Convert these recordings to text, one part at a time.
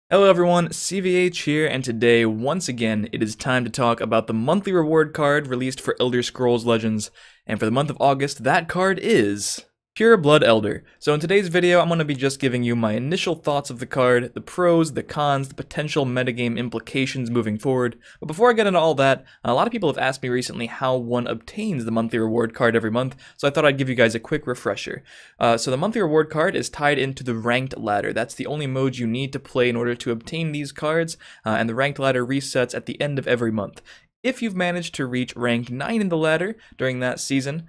Hello everyone, CVH here, and today, once again, it is time to talk about the monthly reward card released for Elder Scrolls Legends, and for the month of August, that card is Pure Blood Elder. So in today's video, I'm going to be just giving you my initial thoughts of the card, the pros, the cons, the potential metagame implications moving forward. But before I get into all that, a lot of people have asked me recently how one obtains the monthly reward card every month, so I thought I'd give you guys a quick refresher. So the monthly reward card is tied into the ranked ladder. That's the only mode you need to play in order to obtain these cards, and the ranked ladder resets at the end of every month. If you've managed to reach rank 9 in the ladder during that season,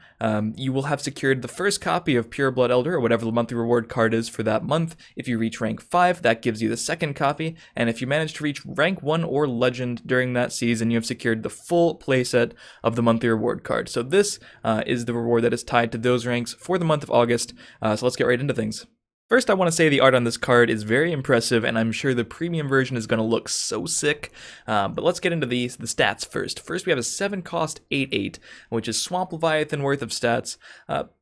you will have secured the first copy of Pure Blood Elder, or whatever the monthly reward card is for that month. If you reach rank 5, that gives you the second copy, and if you manage to reach rank 1 or Legend during that season, you have secured the full playset of the monthly reward card. So this is the reward that is tied to those ranks for the month of August, so let's get right into things. First, I want to say the art on this card is very impressive, and I'm sure the premium version is going to look so sick. But let's get into the stats first. First, we have a 7-cost 8/8, which is Swamp Leviathan worth of stats.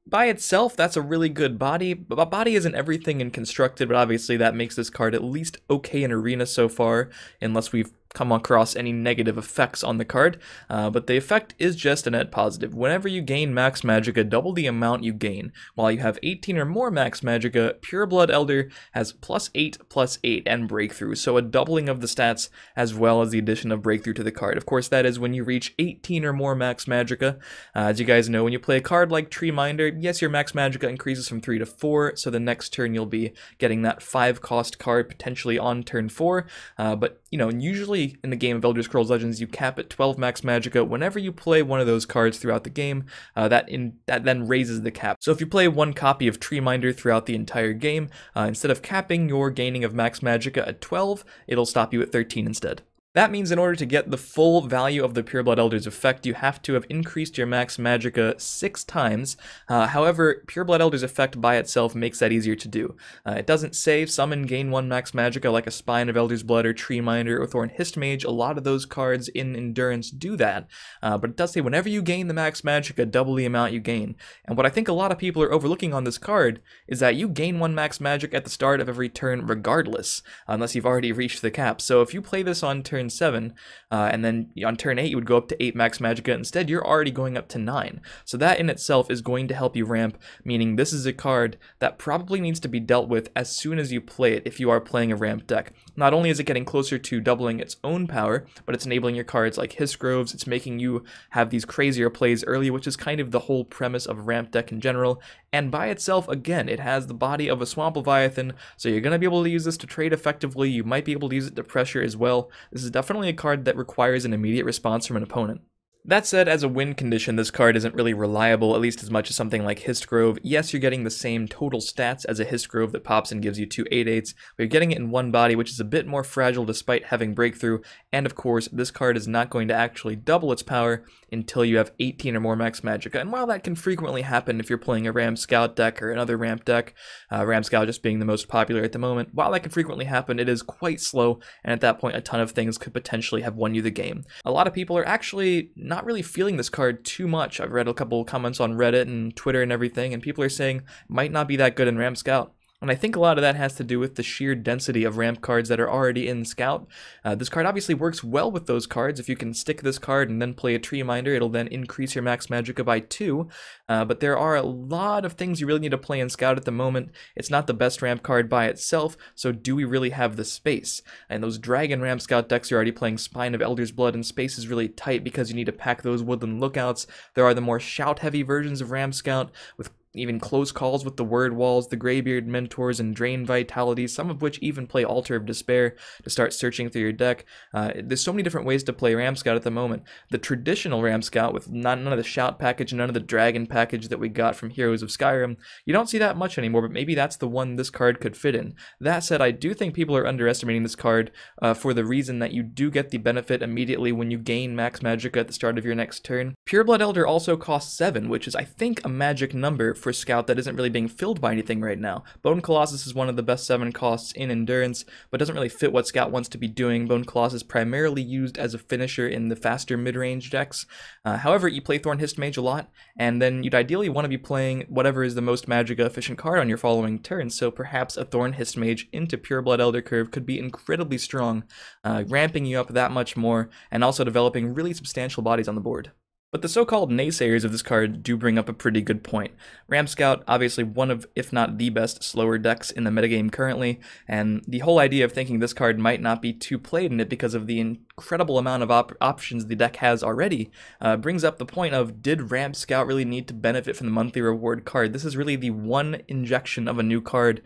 By itself, that's a really good body, but body isn't everything in Constructed, but obviously that makes this card at least okay in Arena so far, unless we've come across any negative effects on the card, but the effect is just a net positive. Whenever you gain max magicka, double the amount you gain. While you have 18 or more max magicka, Pure Blood Elder has +8/+8 and breakthrough, so a doubling of the stats as well as the addition of breakthrough to the card. Of course, that is when you reach 18 or more max magicka. As you guys know, when you play a card like Tree Minder, yes, your max magicka increases from 3 to 4, so the next turn you'll be getting that 5-cost card potentially on turn 4, but you know, usually in the game of Elder Scrolls Legends, you cap at 12 max magicka. Whenever you play one of those cards throughout the game, that then raises the cap. So if you play one copy of Tree Minder throughout the entire game, instead of capping your gaining of max magicka at 12, it'll stop you at 13 instead. That means in order to get the full value of the Pure Blood Elder's effect, you have to have increased your max magicka 6 times. However, Pure Blood Elder's effect by itself makes that easier to do. It doesn't say summon gain 1 max magicka like a Spine of Elder's Blood or Tree Minder or Thorn Histmage. A lot of those cards in Endurance do that, but it does say whenever you gain the max magicka, double the amount you gain. And what I think a lot of people are overlooking on this card is that you gain 1 max magic at the start of every turn regardless, unless you've already reached the cap. So if you play this on turn 7, and then on turn 8 you would go up to 8 max magicka. Instead, you're already going up to 9. So that in itself is going to help you ramp, meaning this is a card that probably needs to be dealt with as soon as you play it if you are playing a ramp deck. Not only is it getting closer to doubling its own power, but it's enabling your cards like Hissgroves. It's making you have these crazier plays early, which is kind of the whole premise of a ramp deck in general. And by itself, again, it has the body of a Swamp Leviathan, so you're going to be able to use this to trade effectively. You might be able to use it to pressure as well. This is definitely a card that requires an immediate response from an opponent. That said, as a win condition, this card isn't really reliable, at least as much as something like Hissgrove. Yes, you're getting the same total stats as a Hissgrove that pops and gives you 2 8/8s, but you're getting it in one body, which is a bit more fragile despite having breakthrough, and of course, this card is not going to actually double its power until you have 18 or more max magicka. And while that can frequently happen if you're playing a Ram Scout deck or another ramp deck, Ram Scout just being the most popular at the moment, while that can frequently happen, it is quite slow, and at that point, a ton of things could potentially have won you the game. A lot of people are actually not really feeling this card too much. I've read a couple comments on Reddit and Twitter and everything, and people are saying might not be that good in Ram Scout. And I think a lot of that has to do with the sheer density of ramp cards that are already in Scout. This card obviously works well with those cards. If you can stick this card and then play a Tree Minder, it'll then increase your max magicka by 2. But there are a lot of things you really need to play in Scout at the moment. It's not the best ramp card by itself, so do we really have the space? And those Dragon Ram Scout decks, you're already playing Spine of Elder's Blood, and space is really tight because you need to pack those Woodland Lookouts. There are the more shout-heavy versions of Ram Scout with even close calls with the Word Walls, the Greybeard Mentors, and Drain Vitality, some of which even play Altar of Despair to start searching through your deck. There's so many different ways to play Ram Scout at the moment. The traditional Ram Scout with none of the Shout package, none of the Dragon package that we got from Heroes of Skyrim, you don't see that much anymore, but maybe that's the one this card could fit in. That said, I do think people are underestimating this card for the reason that you do get the benefit immediately when you gain max magicka at the start of your next turn. Pure Blood Elder also costs 7, which is, I think, a magic number for Scout that isn't really being filled by anything right now. Bone Colossus is one of the best 7 costs in Endurance, but doesn't really fit what Scout wants to be doing. Bone Colossus is primarily used as a finisher in the faster mid-range decks. However, you play Thorn Hist Mage a lot, and then you'd ideally want to be playing whatever is the most Magicka efficient card on your following turn, so perhaps a Thorn Hist Mage into Pureblood Elder curve could be incredibly strong, ramping you up that much more, and also developing really substantial bodies on the board. But the so-called naysayers of this card do bring up a pretty good point. Ram Scout, obviously one of, if not the best, slower decks in the metagame currently, and the whole idea of thinking this card might not be too played in it because of the incredible amount of options the deck has already, brings up the point of, did Ram Scout really need to benefit from the monthly reward card? This is really the one injection of a new card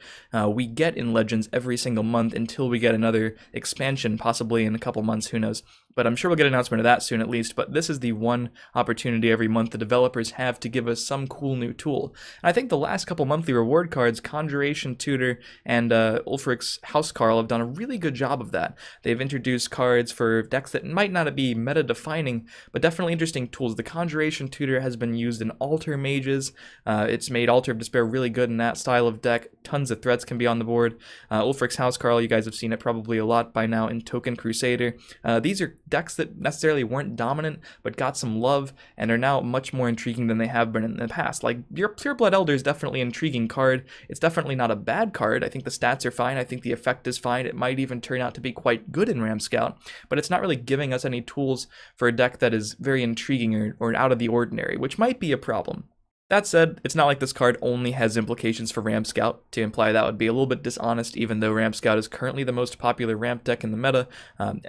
we get in Legends every single month until we get another expansion, possibly in a couple months, who knows. But I'm sure we'll get an announcement of that soon at least, but this is the one opportunity every month the developers have to give us some cool new tool. And I think the last couple monthly reward cards, Conjuration Tutor and Ulfric's Housecarl, have done a really good job of that. They've introduced cards for decks that might not be meta-defining, but definitely interesting tools. The Conjuration Tutor has been used in Altar Mages. It's made Altar of Despair really good in that style of deck. Tons of threats can be on the board. Ulfric's Housecarl, you guys have seen it probably a lot by now in Token Crusader. These are decks that necessarily weren't dominant, but got some love, and are now much more intriguing than they have been in the past. Like, your Pureblood Elder is definitely an intriguing card. It's definitely not a bad card. I think the stats are fine. I think the effect is fine. It might even turn out to be quite good in Ram Scout, but it's not really giving us any tools for a deck that is very intriguing or out of the ordinary, which might be a problem. That said, it's not like this card only has implications for Ram Scout. To imply that would be a little bit dishonest, even though Ram Scout is currently the most popular ramp deck in the meta.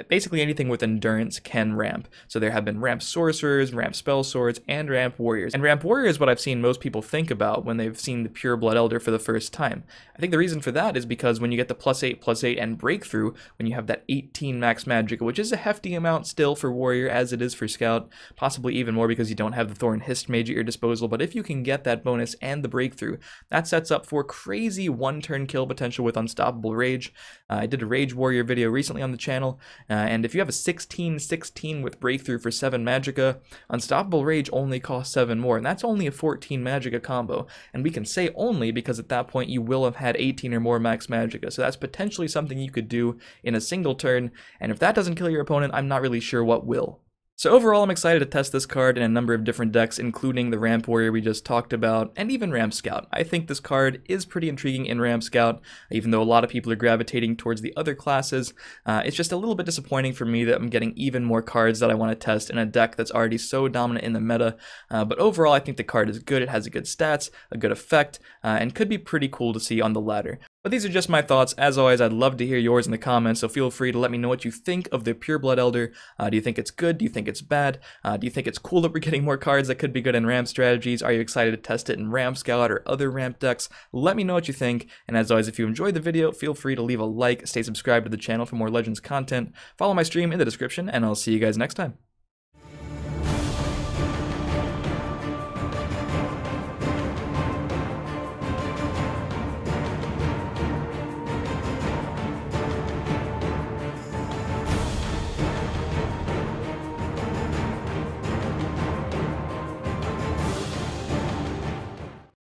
Basically anything with Endurance can ramp. So there have been Ramp Sorcerers, Ramp Spell Swords, and Ramp Warriors. And Ramp Warrior is what I've seen most people think about when they've seen the Pureblood Elder for the first time. I think the reason for that is because when you get the +8/+8 and Breakthrough, when you have that 18 max Magicka, which is a hefty amount still for Warrior as it is for Scout, possibly even more because you don't have the Thorn Hist Mage at your disposal, but if you can get that bonus and the Breakthrough, that sets up for crazy one-turn kill potential with Unstoppable Rage. I did a Rage Warrior video recently on the channel, and if you have a 16/16 with Breakthrough for 7 Magicka, Unstoppable Rage only costs 7 more, and that's only a 14 Magicka combo, and we can say only because at that point you will have had 18 or more max Magicka, so that's potentially something you could do in a single turn, and if that doesn't kill your opponent, I'm not really sure what will. So overall, I'm excited to test this card in a number of different decks, including the Ramp Warrior we just talked about, and even Ramp Scout. I think this card is pretty intriguing in Ramp Scout, even though a lot of people are gravitating towards the other classes. It's just a little bit disappointing for me that I'm getting even more cards that I want to test in a deck that's already so dominant in the meta. But overall, I think the card is good. It has a good stats, a good effect, and could be pretty cool to see on the ladder. But these are just my thoughts. As always, I'd love to hear yours in the comments, so feel free to let me know what you think of the Pureblood Elder. Do you think it's good? Do you think it's bad? Do you think it's cool that we're getting more cards that could be good in ramp strategies? Are you excited to test it in Ramp Scout or other ramp decks? Let me know what you think, and as always, if you enjoyed the video, feel free to leave a like, stay subscribed to the channel for more Legends content, follow my stream in the description, and I'll see you guys next time.